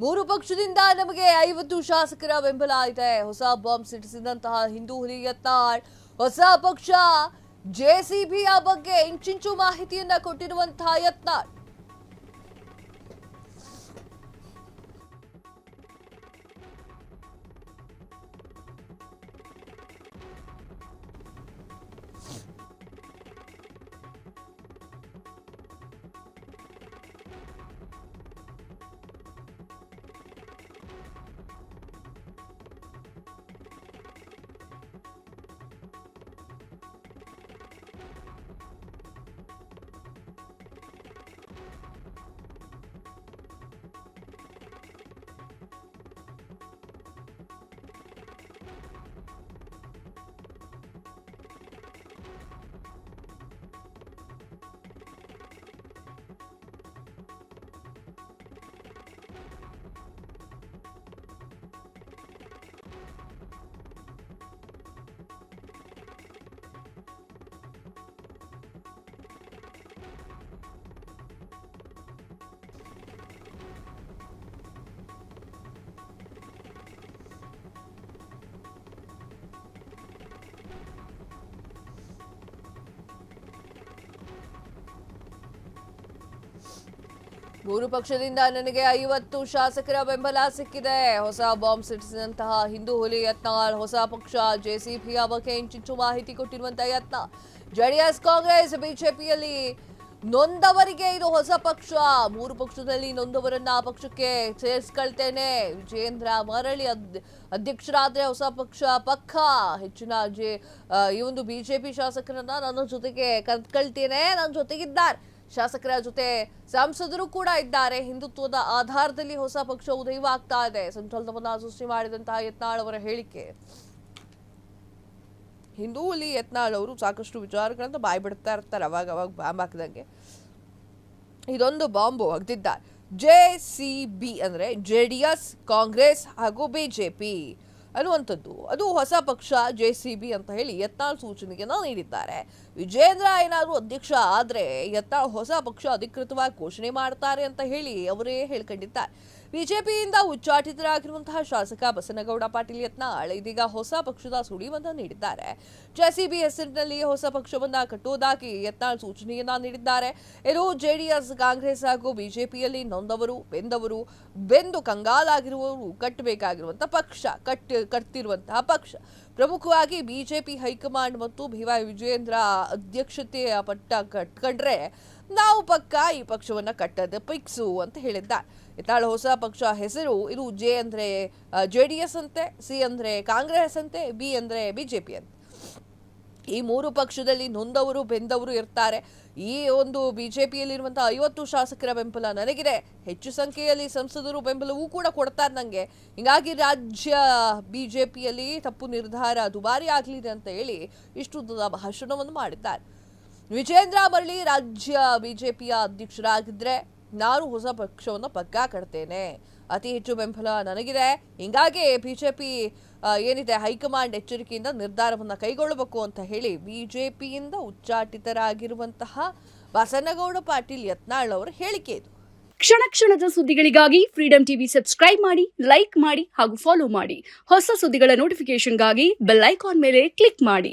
ಮೂರು ಪಕ್ಷದಿಂದ ನಮಗೆ 50 ಶಾಸಕರ ಬೆಂಬಲ ಇದೆ. ಹೊಸ ಬಾಂಬ್ ಸಿಡಿಸಿದಂತಹ ಹಿಂದೂ ಹುಲಿ ಯತ್ನಾಳ್ ಹೊಸ ಪಕ್ಷ ಜೆಸಿಬಿಯ ಬಗ್ಗೆ ಇಂಚಿಂಚು ಮಾಹಿತಿಯನ್ನ ಕೊಟ್ಟಿರುವಂತಹ ಯತ್ನಾಳ್ ಮೂರು ಪಕ್ಷದಿಂದ ನನಗೆ 50 ಶಾಸಕರ ಬೆಂಬಲ ಸಿಕ್ಕಿದೆ. ಹೊಸ ಬಾಂಬ್ ಸಿಡಿಸಿದಂತಹ ಹಿಂದೂ ಹುಲಿ ಯತ್ನಾಳ್ ಹೊಸ ಪಕ್ಷ ಜೆಸಿಬಿಯ ಬಗ್ಗೆ ಇಂಚಿಂಚು ಮಾಹಿತಿ ಕೊಟ್ಟಿರುವಂತಹ ಯತ್ನ ಜೆಡಿಎಸ್ ಕಾಂಗ್ರೆಸ್ ಬಿಜೆಪಿಯಲ್ಲಿ ನೊಂದವರಿಗೆ ಇದು ಹೊಸ ಪಕ್ಷ. ಮೂರು ಪಕ್ಷದಲ್ಲಿ ನೊಂದವರನ್ನ ಪಕ್ಷಕ್ಕೆ ಸೇರಿಸ್ಕೊಳ್ತೇನೆ. ವಿಜೇಂದ್ರ ಮರಳಿ ಅಧ್ಯಕ್ಷರಾದ್ರೆ ಹೊಸ ಪಕ್ಷ ಪಕ್ಕ. ಹೆಚ್ಚಿನ ಈ ಒಂದು ಬಿಜೆಪಿ ಶಾಸಕರನ್ನ ನನ್ನ ಜೊತೆಗೆ ಕರ್ಕೊಳ್ತೇನೆ. ನನ್ನ ಜೊತೆಗಿದ್ದಾರೆ ಶಾಸಕರ ಜೊತೆ ಸಂಸದರು ಕೂಡ ಇದ್ದಾರೆ. ಹಿಂದುತ್ವದ ಆಧಾರದಲ್ಲಿ ಹೊಸ ಪಕ್ಷ ಉದಯವಾಗ್ತಾ ಇದೆ. ಸಂಚಲನವನ್ನ ಸೃಷ್ಟಿ ಮಾಡಿದಂತಹ ಯತ್ನಾಳ್ ಅವರ ಹೇಳಿಕೆ. ಹಿಂದೂ ಹುಲಿ ಯತ್ನಾಳ್ ಅವರು ಸಾಕಷ್ಟು ವಿಚಾರಗಳನ್ನ ಬಾಯ್ ಬಿಡ್ತಾ ಇರ್ತಾರೆ, ಅವಾಗ ಬಾಂಬ್ ಹಾಕಿದಂಗೆ ಇದೊಂದು ಬಾಂಬು ಹಾಕ್ತಿದ್ದಾರೆ. ಜೆಸಿಬಿ ಅಂದ್ರೆ ಜೆಡಿಎಸ್ ಕಾಂಗ್ರೆಸ್ ಹಾಗೂ ಬಿಜೆಪಿ ಅನ್ನುವಂಥದ್ದು. ಅದು ಹೊಸ ಪಕ್ಷ ಜೆಸಿಬಿ ಅಂತ ಹೇಳಿ ಯತ್ನಾಳ್ ಸೂಚನೆಯನ್ನ ನೀಡಿದ್ದಾರೆ. ವಿಜೇಂದ್ರ ಏನಾದರೂ ಅಧ್ಯಕ್ಷ ಆದ್ರೆ ಯತ್ನಾಳ್ ಹೊಸ ಪಕ್ಷ ಅಧಿಕೃತವಾಗಿ ಘೋಷಣೆ ಮಾಡ್ತಾರೆ ಅಂತ ಹೇಳಿ ಅವರೇ ಹೇಳ್ಕೊಂಡಿದ್ದಾರೆ. ಬಿಜೆಪಿಯಿಂದ ಉಚ್ಚಾಟಿತರಾಗಿರುವಂತಹ ಶಾಸಕ ಬಸನಗೌಡ ಪಾಟೀಲ್ ಯತ್ನಾಳ್ ಇದೀಗ ಹೊಸ ಪಕ್ಷದ ಸುಳಿವನ್ನ ನೀಡಿದ್ದಾರೆ. ಜೆಸಿಬಿ ಹೆಸರಿನಲ್ಲಿ ಹೊಸ ಪಕ್ಷವನ್ನ ಕಟ್ಟುವುದಾಗಿ ಯತ್ನಾಳ್ ಸೂಚನೆಯನ್ನ ನೀಡಿದ್ದಾರೆ. ಇದು ಜೆಡಿಎಸ್ ಕಾಂಗ್ರೆಸ್ ಹಾಗೂ ಬಿಜೆಪಿಯಲ್ಲಿ ನೊಂದವರು ಬೆಂದು ಕಂಗಾಲಾಗಿರುವವರು ಕಟ್ಟಬೇಕಾಗಿರುವಂತಹ ಪಕ್ಷ ಕಟ್ತಿರುವಂತಹ ಪಕ್ಷ. ಪ್ರಮುಖವಾಗಿ ಬಿಜೆಪಿ ಹೈಕಮಾಂಡ್ ಮತ್ತು ಬಿವೈ ವಿಜೇಂದ್ರ ಅಧ್ಯಕ್ಷತೆಯ ಪಟ್ಟ ಕಟ್ಕೊಂಡ್ರೆ ನಾವು ಪಕ್ಕ ಈ ಪಕ್ಷವನ್ನ ಕಟ್ಟದ ಫಿಕ್ಸು ಅಂತ ಹೇಳಿದ್ದಾರೆ. ಯತ್ನಾಳ್ ಹೊಸ ಪಕ್ಷ ಹೆಸರು ಇದು ಜೆ ಅಂದ್ರೆ ಜೆಡಿಎಸ್ ಅಂತೆ, ಸಿ ಅಂದ್ರೆ ಕಾಂಗ್ರೆಸ್ ಅಂತೆ, ಬಿ ಅಂದ್ರೆ ಬಿಜೆಪಿ ಅಂತೆ. ಈ ಮೂರು ಪಕ್ಷದಲ್ಲಿ ನೊಂದವರು ಬೆಂದವರು ಇರ್ತಾರೆ. ಈ ಒಂದು ಬಿಜೆಪಿಯಲ್ಲಿರುವಂತಹ 50 ಶಾಸಕರ ಬೆಂಬಲ ನನಗಿದೆ. ಹೆಚ್ಚು ಸಂಖ್ಯೆಯಲ್ಲಿ ಸಂಸದರು ಬೆಂಬಲವೂ ಕೂಡ ಕೊಡ್ತಾರೆ ನಂಗೆ. ಹಿಂಗಾಗಿ ರಾಜ್ಯ ಬಿಜೆಪಿಯಲ್ಲಿ ತಪ್ಪು ನಿರ್ಧಾರ ದುಬಾರಿ ಆಗಲಿದೆ ಅಂತ ಹೇಳಿ ಇಷ್ಟು ಭಾಷಣವನ್ನು ಮಾಡಿದ್ದಾರೆ. ವಿಜೇಂದ್ರ ಮರಳಿ ರಾಜ್ಯ ಬಿಜೆಪಿಯ ಅಧ್ಯಕ್ಷರಾಗಿದ್ರೆ ನಾನು ಹೊಸ ಪಕ್ಷವನ್ನು ಪಕ್ಕಾ ಕಟ್ತೇನೆ. ಅತಿ ಹೆಚ್ಚು ಬೆಂಬಲ ನನಗಿದೆ. ಹಿಂಗಾಗಿ ಬಿಜೆಪಿ ಏನಿದೆ ಹೈಕಮಾಂಡ್ ಎಚ್ಚರಿಕೆಯಿಂದ ನಿರ್ಧಾರವನ್ನು ಕೈಗೊಳ್ಳಬೇಕು ಅಂತ ಹೇಳಿ ಬಿಜೆಪಿಯಿಂದ ಉಚ್ಚಾಟಿತರಾಗಿರುವಂತಹ ಬಸನಗೌಡ ಪಾಟೀಲ್ ಯತ್ನಾಳ್ ಅವರ ಹೇಳಿಕೆ ಇದು. ಕ್ಷಣ ಕ್ಷಣದ ಸುದ್ದಿಗಳಿಗಾಗಿ ಫ್ರೀಡಂ ಟಿವಿ ಸಬ್ಸ್ಕ್ರೈಬ್ ಮಾಡಿ, ಲೈಕ್ ಮಾಡಿ ಹಾಗೂ ಫಾಲೋ ಮಾಡಿ. ಹೊಸ ಸುದ್ದಿಗಳ ನೋಟಿಫಿಕೇಶನ್ಗಾಗಿ ಬೆಲ್ ಐಕಾನ್ ಮೇಲೆ ಕ್ಲಿಕ್ ಮಾಡಿ.